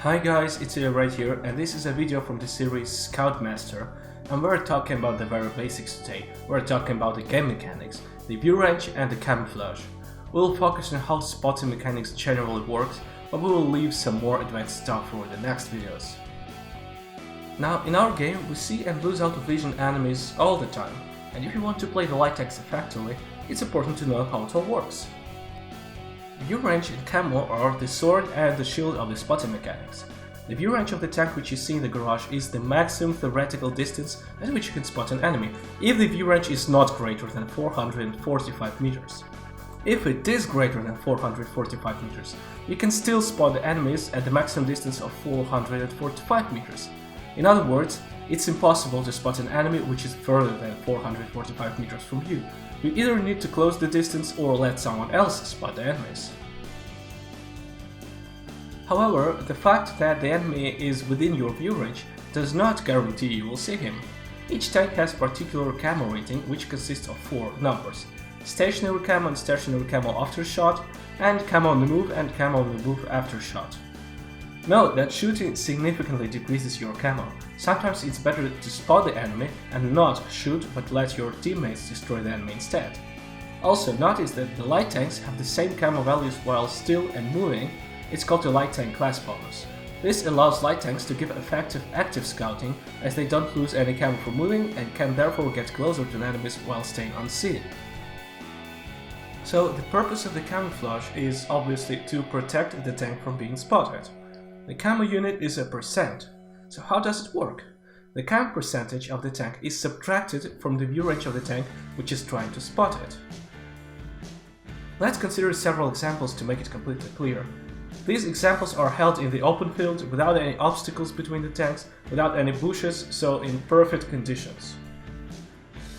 Hi guys, it's right here, and this is a video from the series Scoutmaster, and we're talking about the very basics today. We're talking about the game mechanics, the view range and the camouflage. We'll focus on how spotting mechanics generally works, but we will leave some more advanced stuff for the next videos. Now, in our game, we see and lose out of vision enemies all the time, and if you want to play the light tanks effectively, it's important to know how it all works. View range and camo are the sword and the shield of the spotting mechanics. The view range of the tank which you see in the garage is the maximum theoretical distance at which you can spot an enemy, if the view range is not greater than 445 meters. If it is greater than 445 meters, you can still spot the enemies at the maximum distance of 445 meters. In other words, it's impossible to spot an enemy which is further than 445 meters from you. You either need to close the distance or let someone else spot the enemies. However, the fact that the enemy is within your view range does not guarantee you will see him. Each tank has particular camo rating, which consists of 4 numbers: stationary camo and stationary camo after shot, and camo on the move and camo on the move after shot. Note that shooting significantly decreases your camo. Sometimes it's better to spot the enemy and not shoot, but let your teammates destroy the enemy instead. Also notice that the light tanks have the same camo values while still and moving. It's called the light tank class bonus. This allows light tanks to give effective active scouting, as they don't lose any camo for moving and can therefore get closer to enemies while staying unseen. So the purpose of the camouflage is obviously to protect the tank from being spotted. The camo unit is a percent. So how does it work? The camo percentage of the tank is subtracted from the view range of the tank which is trying to spot it. Let's consider several examples to make it completely clear. These examples are held in the open field without any obstacles between the tanks, without any bushes, so in perfect conditions.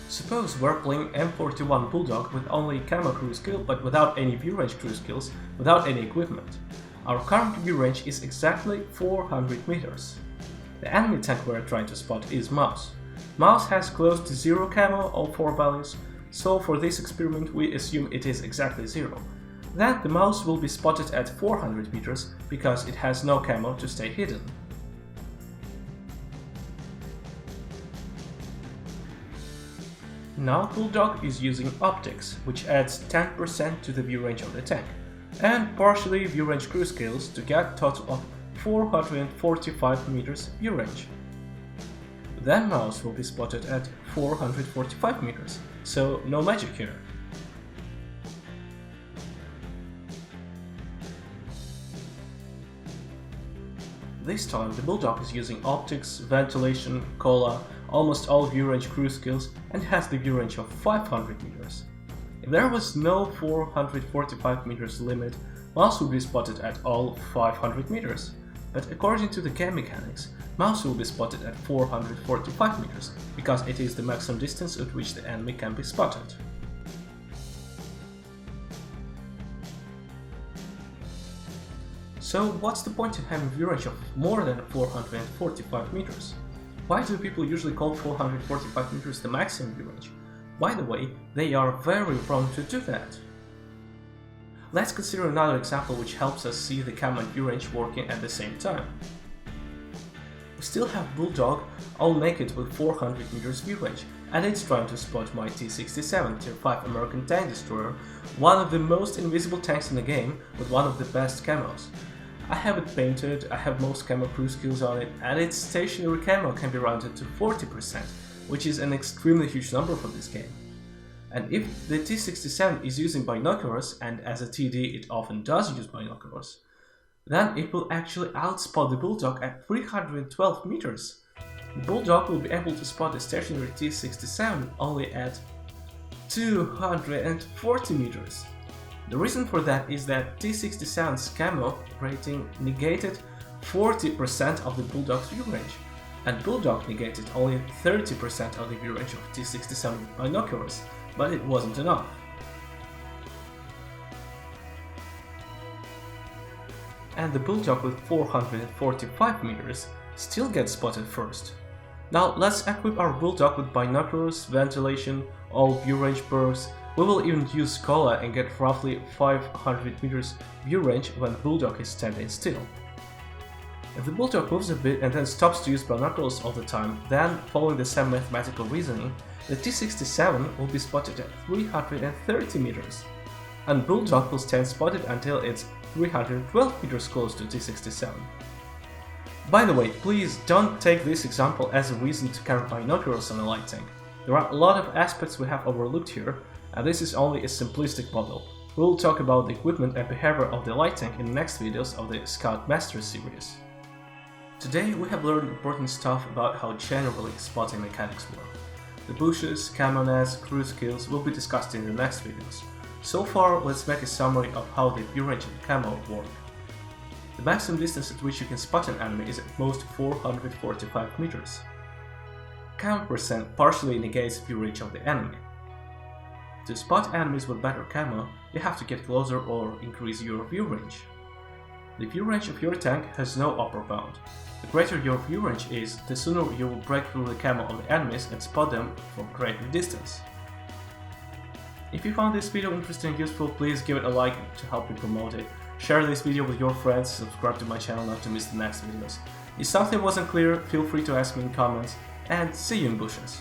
Suppose we're playing M41 Bulldog with only camo crew skill but without any view range crew skills, without any equipment. Our current view range is exactly 400 meters. The enemy tank we're trying to spot is Mouse. Mouse has close to 0 camo, all 4 values, so for this experiment we assume it is exactly 0. Then the Mouse will be spotted at 400 meters because it has no camo to stay hidden. Now Bulldog is using optics, which adds 10% to the view range of the tank, and partially view range crew skills to get a total of 445 meters view range. Then Mouse will be spotted at 445 meters, so no magic here. This time the Bulldog is using optics, ventilation, cola, almost all view range crew skills, and has the view range of 500 meters. If there was no 445 meters limit, Mouse would be spotted at all 500 meters. But according to the game mechanics, Mouse will be spotted at 445 meters, because it is the maximum distance at which the enemy can be spotted. So what's the point in having a view range of more than 445 meters? Why do people usually call 445 meters the maximum view range? By the way, they are very wrong to do that. Let's consider another example which helps us see the camo and view range working at the same time. We still have Bulldog all naked with 400 meters view range, and it's trying to spot my T-67 Tier 5 American Tank Destroyer, one of the most invisible tanks in the game with one of the best camos. I have it painted, I have most camo crew skills on it, and its stationary camo can be rounded to 40%, which is an extremely huge number for this game. And if the T-67 is using binoculars, and as a TD it often does use binoculars, then it will actually outspot the Bulldog at 312 meters. The Bulldog will be able to spot the stationary T-67 only at 240 meters. The reason for that is that T-67's camo rating negated 40% of the Bulldog's view range, and Bulldog negated only 30% of the view range of T-67 binoculars, but it wasn't enough. And the Bulldog with 445 meters still gets spotted first. Now let's equip our Bulldog with binoculars, ventilation, all view range perks. We will even use cola and get roughly 500 meters view range when Bulldog is standing still. If the bulldog moves a bit and then stops to use binoculars all the time, then, following the same mathematical reasoning, the T67 will be spotted at 330 meters, and bulldog will stand spotted until it's 312 meters close to T67. By the way, please don't take this example as a reason to carry binoculars on a light tank. There are a lot of aspects we have overlooked here, and this is only a simplistic model. We will talk about the equipment and behavior of the light tank in the next videos of the Scoutmaster series. Today we have learned important stuff about how generally spotting mechanics work. The bushes, camo nets, crew skills will be discussed in the next videos. So far, let's make a summary of how the view range and camo work. The maximum distance at which you can spot an enemy is at most 445 meters. Camo percent partially negates view range of the enemy. To spot enemies with better camo, you have to get closer or increase your view range. The view range of your tank has no upper bound. The greater your view range is, the sooner you will break through the camo of the enemies and spot them from greater distance. If you found this video interesting and useful, please give it a like to help me promote it. Share this video with your friends, subscribe to my channel not to miss the next videos. If something wasn't clear, feel free to ask me in comments, and see you in bushes.